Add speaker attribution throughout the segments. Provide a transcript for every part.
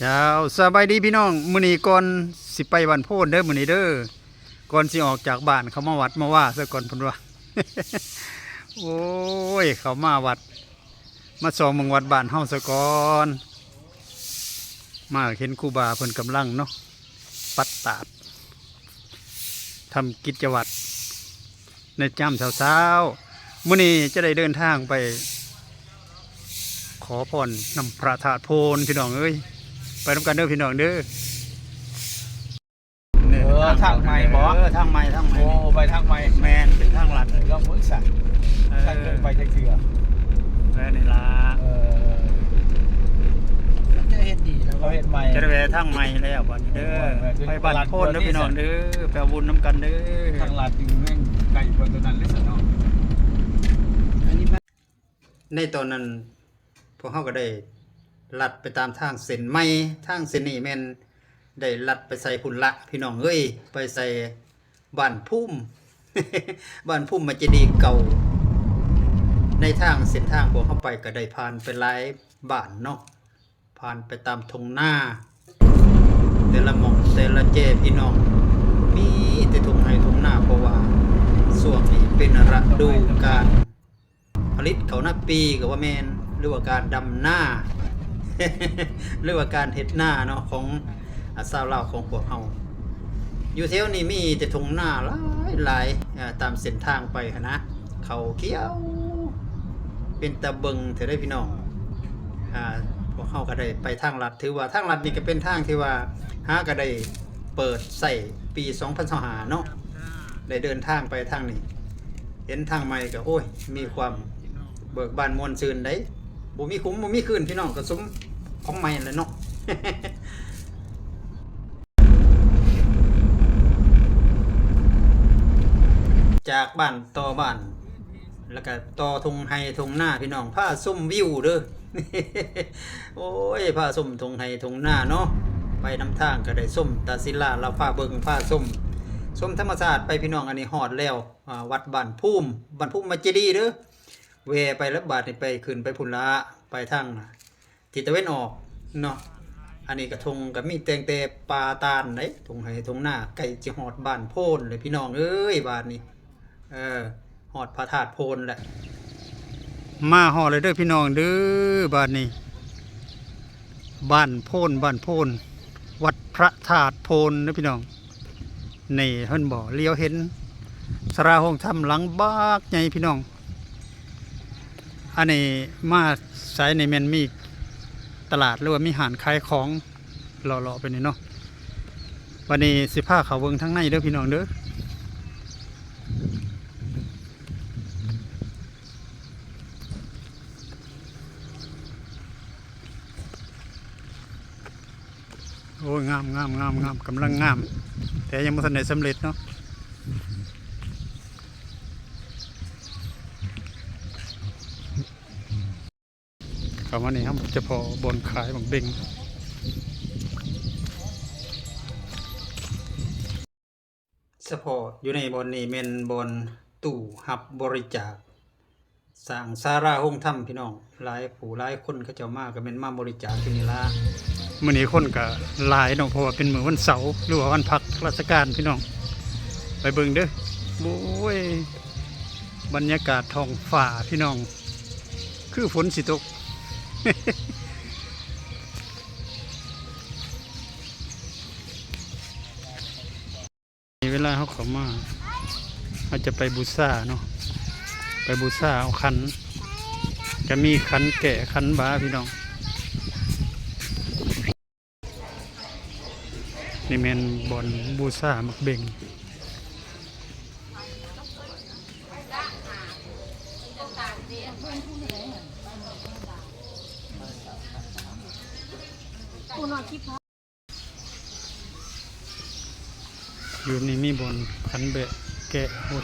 Speaker 1: เจ้าสบายดีพี่น้องมื้อนี้ก่อนสิไปบ้านโพนเด้อมื้อนี้เด้อก่อนสิออกจากบ้านเขามาวัดมาว่าซะก่อนเพิ่นว่า โอ้ยเขามาวัดมาส่องเมืองวัดบ้านเฮาซะก่อนมาเห็นครูบาเพิ่นกำลังเนาะปัดตาดทำกิจวัตรในจำเช้าๆมื้อนี้จะได้เดินทางไปขอพรนำพระธาตุโพนพี่น้องเอ้ยไปทำกันเด้อพี่น้องเด้อ
Speaker 2: ทางใหม่บ่
Speaker 1: ทางใหม่
Speaker 2: โอ้ไปทางใหม่
Speaker 1: แมนเป็นทางลัด
Speaker 2: ก็มึงสั่งทางไปจะเกลือ
Speaker 1: แม่นี่ล่ะ
Speaker 2: จะเฮ็ดดีแล้วก็เฮ็ดใหม่
Speaker 1: จะได้ไปทางใหม่แล้วบัดนี้เด้อไปบ้านโพนเด้อพี่น้องเด้อไปเอาบุญน้ำกันเด้อ
Speaker 2: ทางลัดอยู่แม่งไกลกว่าตัวนั้นเลยซะเนาะ
Speaker 1: ในตอนนั้นพวกเฮาก็ได้ลัดไปตามทางเส้นใหม่ทางเส้นนี้แม่นได้ลัดไปใส่พุ่นละพี่น้องเอ้ยไปใส่บ้านพุ่ม บ้านพุ่มมันจะดีเก่าในทางเส้นทางพวกเฮาไปก็ได้ผ่านไปหลายบ้านเนาะผ่านไปตามทุ่งนาแต่ละหม่องแต่ละเจพี่น้องมีแต่ทุ่งไร่ทุ่งนาเพราะว่าช่วงนี้เป็นฤดูกาลผลิตข้าวหน้าปีก็ว่าแม่นหรือว่าการดำหน้า หรือว่าการเฮ็ดหน้าเนาะของชาวลาวของพวกเฮาอยู่แถวนี้มีแต่ทุ่งนาหลายตามเส้นทางไปหั้นนะเขาเขียวเป็นตะเบิงเถอะได้พี่น้องพวกเฮาก็ได้ไปทางลัดถือว่าทางลัดนี่ก็เป็นทางที่ว่าหาก็ได้เปิดใส่ปี2025เนาะได้เดินทางไปทางนี้เห็นทางใหม่ก็โอ้ยมีความเบิกบานม่วนชื่นได้บ่มีคุ้มบ่มีคืนพี่น้องก็สมของใหม่แหละเนาะ จากบ้านต่อบ้านแล้วก็ต่อทุ่งไร่ทุ่งนาพี่น้องพาส้มวิวเด้อ โอ้ยพาส้มทุ่งไร่ทุ่งนาเนาะไปนำทางก็ได้ส้มตาศิลาเราพาเบิ่งพาส้มธรรมชาติไปพี่น้องอันนี้ฮอดแล้ววัดบ้านพุ่มมาเจดีย์เด้อแวไปแล้วบาดนี่ไปขึ้นไปพุ่นละไปทางทิศตะวันออกเนาะอันนี้ก็ทงก็มีแต่งแต่ปลาตาลเด้ทุ่งไร่ทุ่งนาใกล้สิฮอดบ้านโพนเลยพี่น้องเอ้ยบาดนี้ฮอดพระธาตุโพนแหละมาฮอดเลยเด้อพี่น้องเด้อบาดนี้บ้านโพนวัดพระธาตุโพนเด้อพี่น้องนี่เพิ่นบ่เลี้ยวเห็นศาลาห้องธรรมหลังบักใหญ่พี่น้องอันนี้มาสายในแม่นมีตลาดหรือว่ามีห้านขายของเลาะๆไปนี่เนาะวันนี้สิพาเขาเบิ่งทั้งในเด้อพี่น้องเด้อโอ้ยงามกำลังงามแต่ยังไม่ทันได้สำเร็จเนาะคำว่านี้ครับจะพอบนขายบังเบงเฉพาะอยู่ในบนนี้เมนบนตู้หับบริจาคสร้างศาลาห้องถ้ำพี่น้องหลายผู้หลายคนเขาเจ้ามาก็เป็นมาบริจาคที่นี่ละมื้อนี้คนก็หลายเนาะเพราะว่าเป็นมื้อวันเสาร์หรือว่าวันพักราชการพี่น้องไปเบิ่งเด้อโอ้ยบรรยากาศท้องฟ้าพี่น้องคือฝนสิตก เวลาเขามาเขาจะไปบูชาเนาะไปบูชาเอาขันจะมีขันแก่ขันบาพี่น้องนี่แมนบอนบูชามักเบ่งอยู่นี่มีบอนขันแบะแกะโอ้ย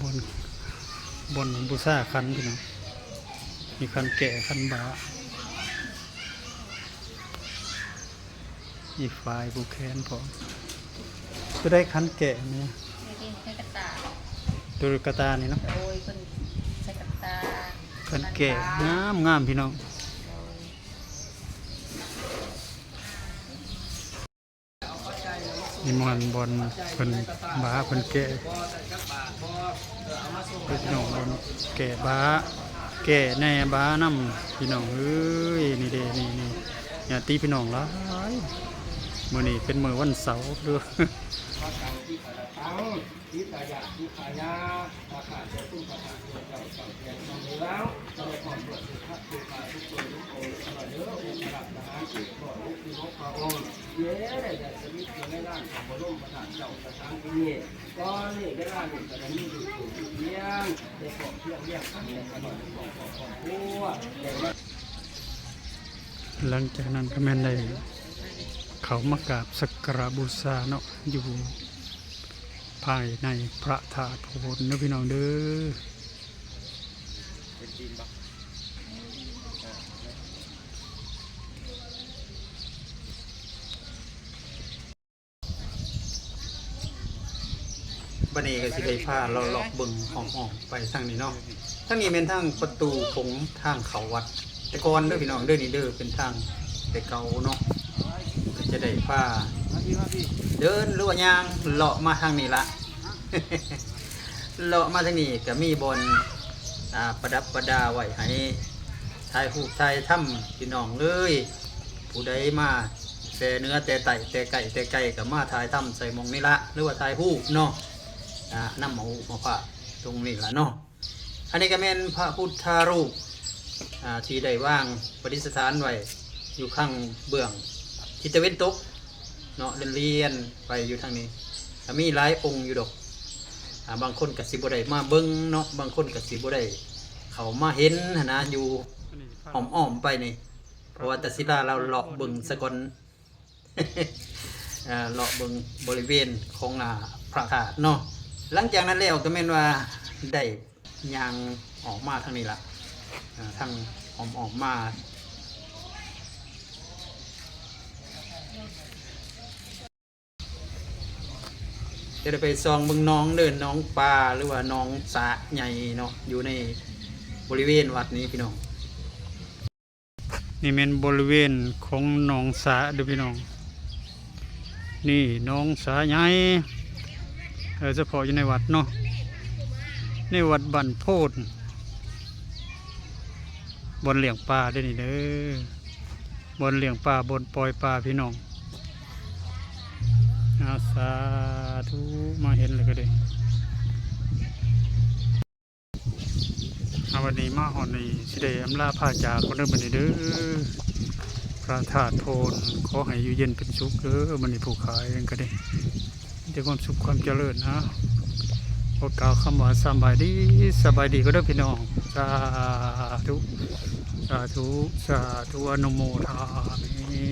Speaker 1: บอนบูชาขันพี่น้องมีขันแกะขันบาอีกฝ่ายกูแค้นพอจะได้ขันแกะไหมตัวกระตานี่เนาะขันแกะงามพี่น้อง
Speaker 3: นี่มันบอลเพิ่นบ้าเพิ่นแก่พี่น้องบอลแก่บ้าแก่แน่บ้าน้ำพี่น้องเอ้ยนี่เด้นี่อย่าตีพี่น้องหลายมื้อนี้เป็นมื้อวันเสาร์เด้อ หลังจากนั้นก็แม่นได้เขามากราบสักการะบูชาเนาะอยู่ภายในพระธาตุโพนเด้อพี่น้องเด้อ
Speaker 1: บัดนี้ก็สิได้พาเราเลาะเบิ่งห้องๆไปทางนี้เนาะทางนี้เป็นทางประตูโขงทางเขาวัด แต่ก่อนเด้อพี่น้องเด้อนี่เด้อเป็นทางแต่เก่าเนาะก็จะได้พาเดินหรือว่าย่างเลาะมาทางนี้ละ เลาะมาทางนี้ก็มีบอนประดับประดาไว้ให้ถ่ายรูปถ่ายถ้ำพี่น้องเอ้ยผู้ใดมาแต่เนื้อแต่ไต่แต่ไก่แต่ไก่ก็มาถ่ายถ้ำใส่หมองนี่ละหรือว่าถ่ายรูปเนาะน้ำหมูมาพระตรงนี้ละเนาะอันนี้ก็เป็นพระพุทธรูปที่ได้ว่างประดิษฐานไว้อยู่ข้างเบื้องทิศตะวันตกเนาะเรียนไปอยู่ทางนี้มีหลายองค์อยู่ดอกบางคนกับสิบได้มาเบิ้งเนาะบางคนกับสิบได้เขามาเห็นนะอยู่อ้อมๆไปนี่เพราะว่าแต่ศิลาเราเลาะเบิ้งสะกอน เลาะเบิ้งบริเวณของพระธาตุเนาะหลังจากนั้นแล้วก็แม่นว่าได้ยางออกมาทางนี้ละทางออกมาจะได้ไปซองเบิ่งน้องเดินน้องปลาหรือว่าน้องสระใหญ่เนาะอยู่ในบริเวณวัดนี้พี่น้อง
Speaker 3: นี่เป็นบริเวณของหนองสาเด้อพี่น้องนี่หนองสาใหญ่เฉพาะอยู่ในวัดเนาะในวัดบ้านโพดบนเลี้ยงปลาได้นี่เด้อบนเลี้ยงปลาบนปล่อยปลาพี่น้องอาสาธุมาเห็นเลยก็ได้วันนี้มาหอนนี้สิได้อำลาพาจากคนเดิมบันนี้เด้อพระธาตุโพนขอให้อยู่เย็นเป็นสุขเด้อบันนี้ผู้ขายเองก็ได้มีแต่ความสุขความเจริญนะขอกล่าวคำว่าสบายดีก็ได้พี่น้องสาธุสาธุสาธุอนุโมทามิ